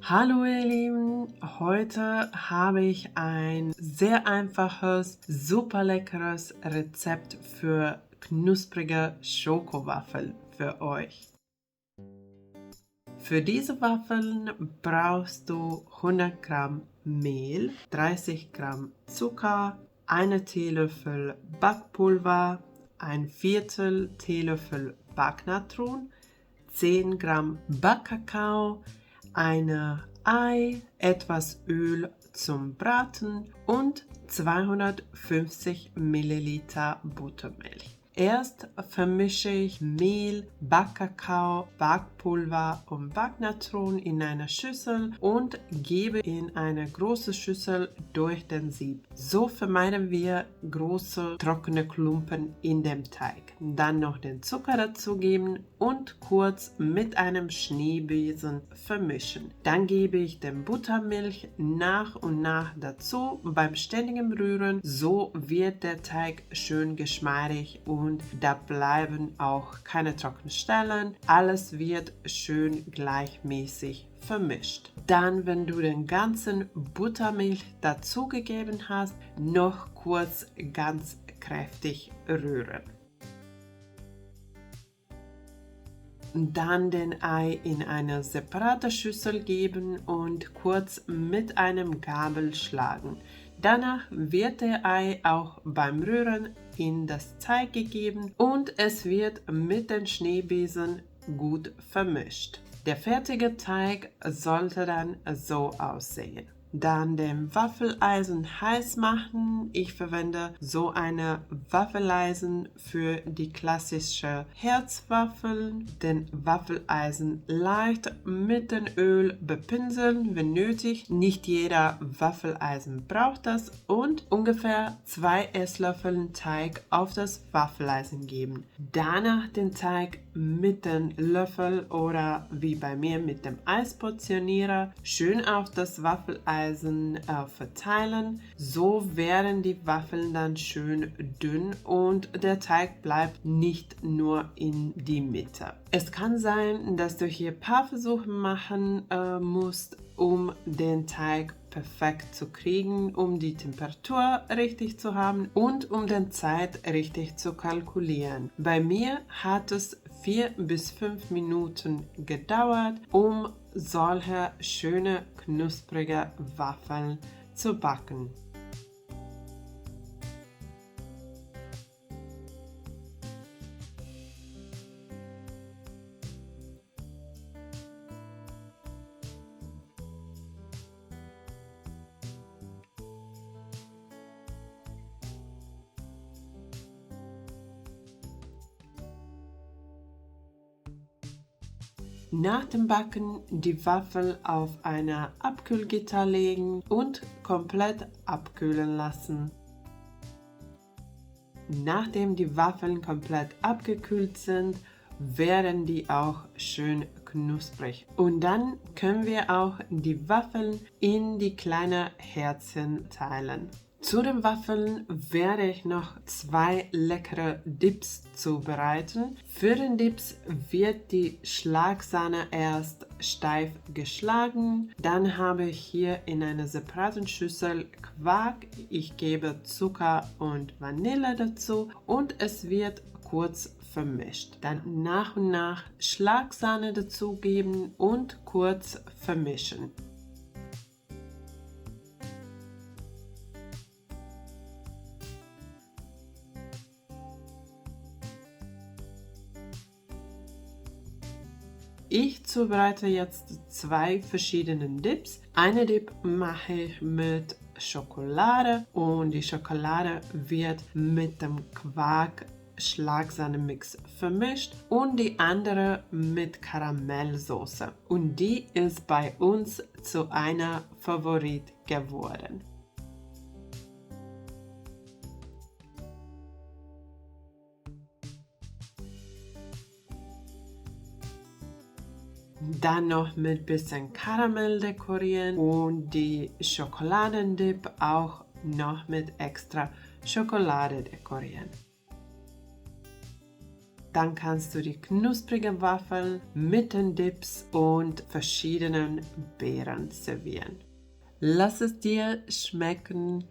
Hallo ihr Lieben, heute habe ich ein sehr einfaches, super leckeres Rezept für knusprige Schokowaffeln für euch. Für diese Waffeln brauchst du 100 Gramm Mehl, 30 Gramm Zucker, 1 Teelöffel Backpulver, ein Viertel Teelöffel Backnatron, 10 Gramm Backkakao, ein Ei, etwas Öl zum Braten und 250 Milliliter Buttermilch. Erst vermische ich Mehl, Backkakao, Backpulver und Backnatron in einer Schüssel und gebe in eine große Schüssel durch den Sieb. So vermeiden wir große trockene Klumpen in dem Teig. Dann noch den Zucker dazugeben und kurz mit einem Schneebesen vermischen. Dann gebe ich den Buttermilch nach und nach dazu beim ständigen Rühren. So wird der Teig schön geschmeidig und da bleiben auch keine trockenen Stellen. Alles wird schön gleichmäßig vermischt. Dann, wenn du den ganzen Buttermilch dazugegeben hast, noch kurz ganz kräftig rühren. Dann den Ei in eine separate Schüssel geben und kurz mit einem Gabel schlagen. Danach wird der Ei auch beim Rühren in das Teig gegeben und es wird mit den Schneebesen gut vermischt. Der fertige Teig sollte dann so aussehen. Dann den Waffeleisen heiß machen. Ich verwende so eine Waffeleisen für die klassische Herzwaffeln. Den Waffeleisen leicht mit dem Öl bepinseln, wenn nötig. Nicht jeder Waffeleisen braucht das und ungefähr 2 Esslöffel Teig auf das Waffeleisen geben. Danach den Teig mit dem Löffel oder wie bei mir mit dem Eisportionierer schön auf das Waffeleisen verteilen. So werden die Waffeln dann schön dünn und der Teig bleibt nicht nur in die Mitte. Es kann sein, dass du hier ein paar Versuche machen musst, um den Teig perfekt zu kriegen, um die Temperatur richtig zu haben und um die Zeit richtig zu kalkulieren. Bei mir hat es 4 bis 5 Minuten gedauert, um solche schöne knusprige Waffeln zu backen. Nach dem Backen die Waffel auf eine Abkühlgitter legen und komplett abkühlen lassen. Nachdem die Waffeln komplett abgekühlt sind, werden die auch schön knusprig. Und dann können wir auch die Waffeln in die kleinen Herzchen teilen. Zu den Waffeln werde ich noch 2 leckere Dips zubereiten. Für den Dips wird die Schlagsahne erst steif geschlagen. Dann habe ich hier in einer separaten Schüssel Quark. Ich gebe Zucker und Vanille dazu und es wird kurz vermischt. Dann nach und nach Schlagsahne dazugeben und kurz vermischen. Ich zubereite jetzt 2 verschiedene Dips. Eine Dip mache ich mit Schokolade und die Schokolade wird mit dem Quark Schlagsahne-Mix vermischt und die andere mit Karamellsoße. Und die ist bei uns zu einer Favorit geworden. Dann noch mit bisschen Karamell dekorieren und die Schokoladendip auch noch mit extra Schokolade dekorieren. Dann kannst du die knusprigen Waffeln mit den Dips und verschiedenen Beeren servieren. Lass es dir schmecken